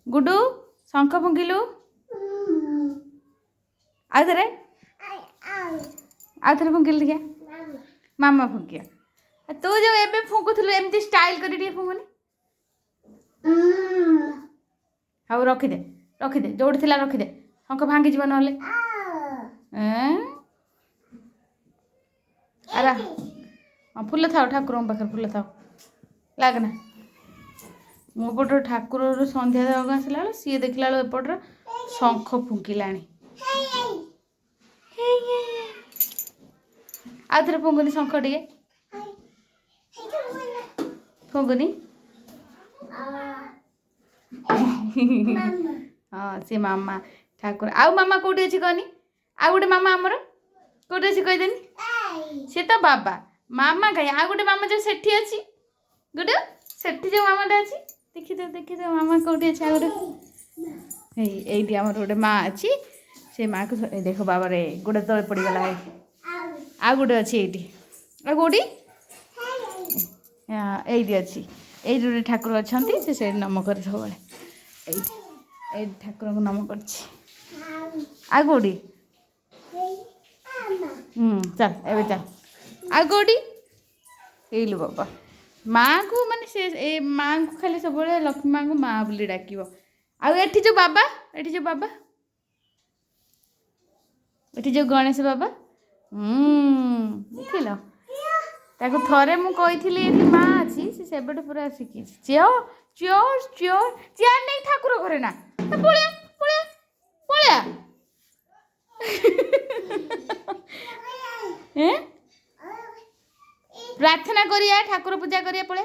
गुडू शंख फुंकिलु आउ थे फुंकिल टे मामा फुंकिया तू जो एबे फुंकुलु एमती स्टाइल कर फुंकुनी हाँ रखीदे जो थी रखीदे शंख भांगी जीव ना अरे हाँ फुल था ठाकुर पाखे फुल था लगना मो पट ठाकुर संध्या देवाक आसला सी देखला एपटर शंख फुंकिला आउ थे फुंकुनी शंख टे फुंकुनी हाँ सी मामा ठाकुर आउ मामा कौटी अच्छी कहनी आउ गोटे मामा आमर कौटी अच्छी कहीदेनी सी तो बाबा मामा कहीं आउ गोटे मामा जो सेठी अच्छी गुडू सेठी जो मामाटा अच्छी देखी दे मामा कौटी अच्छे आउ गोटे ये गोटे माँ अच्छी से माँ को देख बाबा रे गोटे तले पड़गला आउ गोटे अच्छी ये कौटी ये अच्छी ये ठाकुर अच्छा से नम कर सब ठाकुर को नम कर कौटी चल ए चल आ कौटी हेलु बाबा माँ को माने से माँ को खाली सब लक्ष्मी माँ को माँ बोली डाक आठी जो बाबा एठी जो गणेश बाबा देख ताको थरे मु कही माँ अच्छी से पूरा शिखी चेयर चेयर चेयर चेयर नहीं ठाकुर घरे ना पलिया पलिया पलिया प्रार्थना करिया ठाकुर पूजा करिया पड़े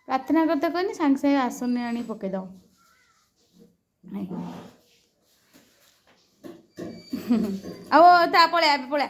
प्रार्थना करते कहनी सांगे सांगे आसन आनी पकईद आ पलिया पलिया